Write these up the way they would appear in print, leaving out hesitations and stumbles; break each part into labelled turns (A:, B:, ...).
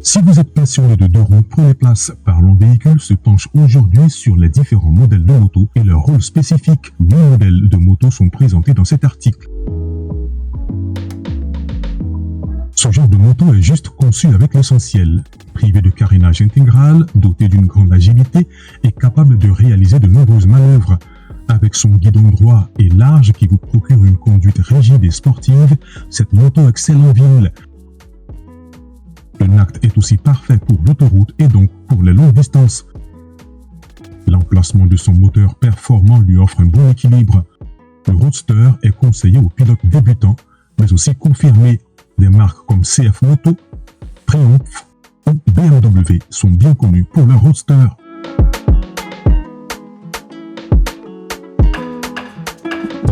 A: Si vous êtes passionné de deux roues, prenez place. Parlons Véhicule se penche aujourd'hui sur les différents modèles de moto et leurs rôles spécifiques. 8 modèles de moto sont présentés dans cet article. Ce genre de moto est juste conçu avec l'essentiel. Privé de carénage intégral, doté d'une grande agilité et capable de réaliser de nombreuses manœuvres. Avec son guidon droit et large qui vous procure une conduite rigide et sportive, cette moto excelle en ville. Le NACT est aussi parfait pour l'autoroute et donc pour les longues distances. L'emplacement de son moteur performant lui offre un bon équilibre. Le Roadster est conseillé aux pilotes débutants, mais aussi confirmés. Des marques comme CF Moto, Triumph ou BMW sont bien connues pour leur Roadster.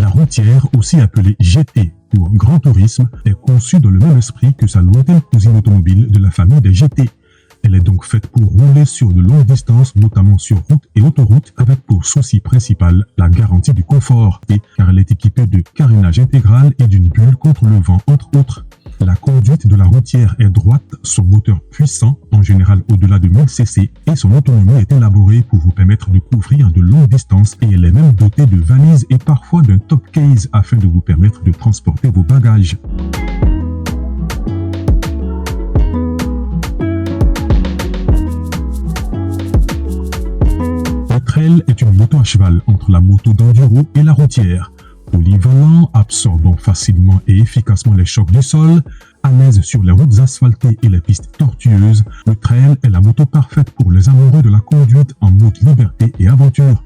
A: La routière, aussi appelée GT pour Grand Tourisme, est conçue dans le même esprit que sa lointaine cousine automobile de la famille des GT. Elle est donc faite pour rouler sur de longues distances, notamment sur route et autoroute, avec pour souci principal la garantie du confort, car elle est équipée de carénage intégral et d'une bulle contre le vent, entre autres. La conduite de la routière est droite, son moteur puissant, en général au-delà de 1000 cc, et son autonomie est élaborée pour vous permettre de couvrir de longues distances et elle est même dotée de valises et parfois d'un top case afin de vous permettre de transporter vos bagages. Le trail est une moto à cheval entre la moto d'enduro et la routière. Polyvalent, absorbant facilement et efficacement les chocs du sol, à l'aise sur les routes asphaltées et les pistes tortueuses, le trail est la moto parfaite pour les amoureux de la conduite en mode liberté et aventure.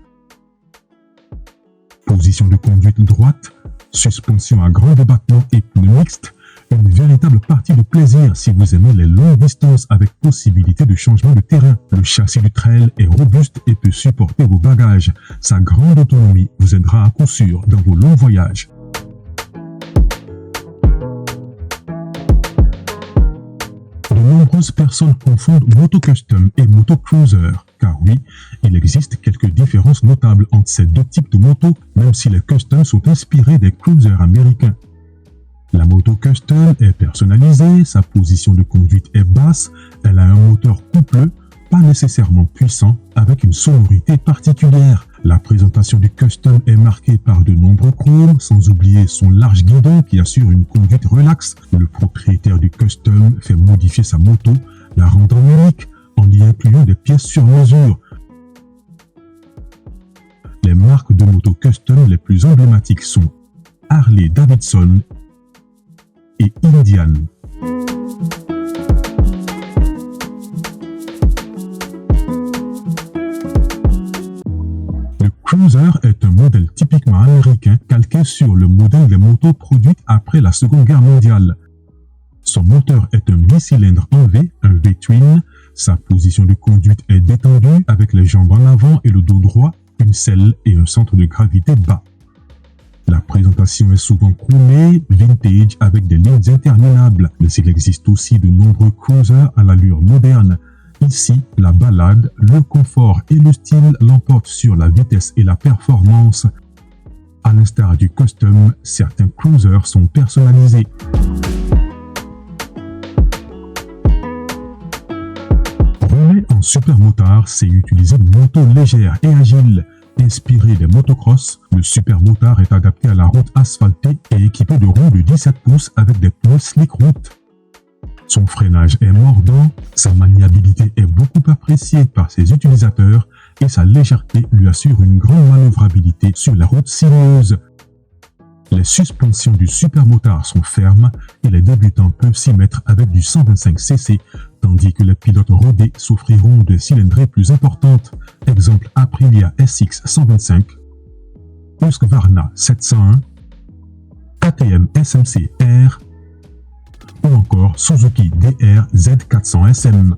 A: Position de conduite droite, suspension à grand débattement et pneus mixtes, une véritable partie de plaisir si vous aimez les longues distances avec possibilité de changement de terrain. Le châssis du trail est robuste et peut supporter vos bagages. Sa grande autonomie vous aidera à coup sûr dans vos longs voyages. De nombreuses personnes confondent moto custom et moto cruiser, car oui, il existe quelques différences notables entre ces deux types de motos, même si les custom sont inspirés des cruisers américains. La moto custom est personnalisée, sa position de conduite est basse, elle a un moteur coupleux, pas nécessairement puissant, avec une sonorité particulière. La présentation du custom est marquée par de nombreux chromes, sans oublier son large guidon qui assure une conduite relaxe. Le propriétaire du custom fait modifier sa moto, la rendant unique, en y incluant des pièces sur mesure. Les marques de moto custom les plus emblématiques sont Harley-Davidson et Indian. Le Cruiser est un modèle typiquement américain calqué sur le modèle des motos produites après la Seconde Guerre mondiale. Son moteur est un bicylindre en V, un V-twin. Sa position de conduite est détendue avec les jambes en avant et le dos droit, une selle et un centre de gravité bas. La présentation est souvent chromée, vintage avec des lignes interminables, mais il existe aussi de nombreux cruisers à l'allure moderne. Ici, la balade, le confort et le style l'emportent sur la vitesse et la performance. À l'instar du custom, certains cruisers sont personnalisés. Rouler en supermotard, c'est utiliser une moto légère et agile. Inspiré des motocross, le supermotard est adapté à la route asphaltée et équipé de roues de 17 pouces avec des pneus slick route. Son freinage est mordant, sa maniabilité est beaucoup appréciée par ses utilisateurs et sa légèreté lui assure une grande manœuvrabilité sur la route sinueuse. Les suspensions du supermotard sont fermes et les débutants peuvent s'y mettre avec du 125 cc, tandis que les pilotes rodés s'offriront de cylindrées plus importantes. Exemple Aprilia SX 125, Husqvarna 701, KTM SMC R ou encore Suzuki DR Z400 SM.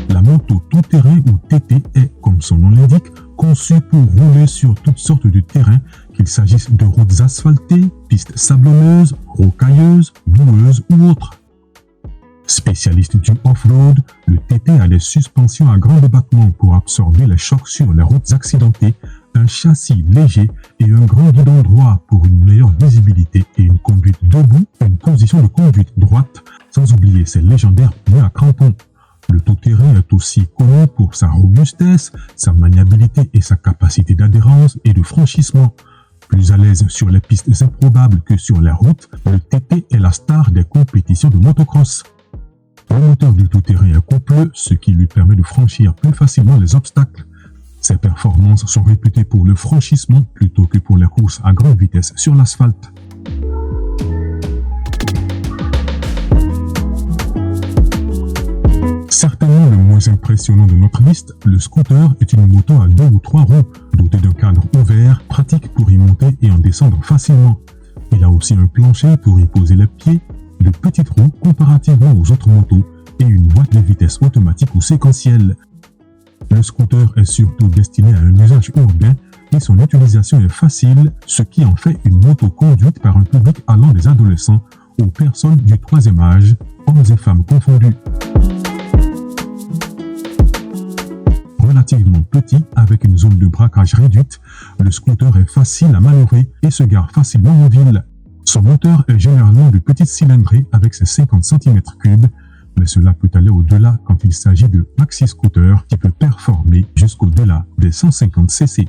A: La moto tout-terrain ou TT est, comme son nom l'indique, conçue pour rouler sur toutes sortes de terrains, qu'il s'agisse de routes asphaltées, pistes sablonneuses, rocailleuses, boueuses ou autres. Spécialiste du off-road, le TT a des suspensions à grand débattement pour absorber les chocs sur les routes accidentées, un châssis léger et un grand guidon droit pour une meilleure visibilité et une conduite debout, une position de conduite droite, sans oublier ses légendaires pneus à crampons. Le tout-terrain est aussi connu pour sa robustesse, sa maniabilité et sa capacité d'adhérence et de franchissement. Plus à l'aise sur les pistes improbables que sur les routes, le TT est la star des compétitions de motocross. Le moteur du tout-terrain est coupleux, ce qui lui permet de franchir plus facilement les obstacles. Ses performances sont réputées pour le franchissement plutôt que pour les courses à grande vitesse sur l'asphalte. Certainement le moins impressionnant de notre liste, le scooter est une moto à 2 ou 3 roues, dotée d'un cadre ouvert, pratique pour y monter et en descendre facilement. Il a aussi un plancher pour y poser les pieds, de petites roues comparativement aux autres motos et une boîte de vitesse automatique ou séquentielle. Le scooter est surtout destiné à un usage urbain et son utilisation est facile, ce qui en fait une moto conduite par un public allant des adolescents aux personnes du troisième âge, hommes et femmes confondus. Relativement petit, avec une zone de braquage réduite, le scooter est facile à manœuvrer et se gare facilement en ville. Son moteur est généralement de petite cylindrée avec ses 50 cm3, mais cela peut aller au-delà quand il s'agit de maxi-scooter qui peut performer jusqu'au-delà des 150 cc.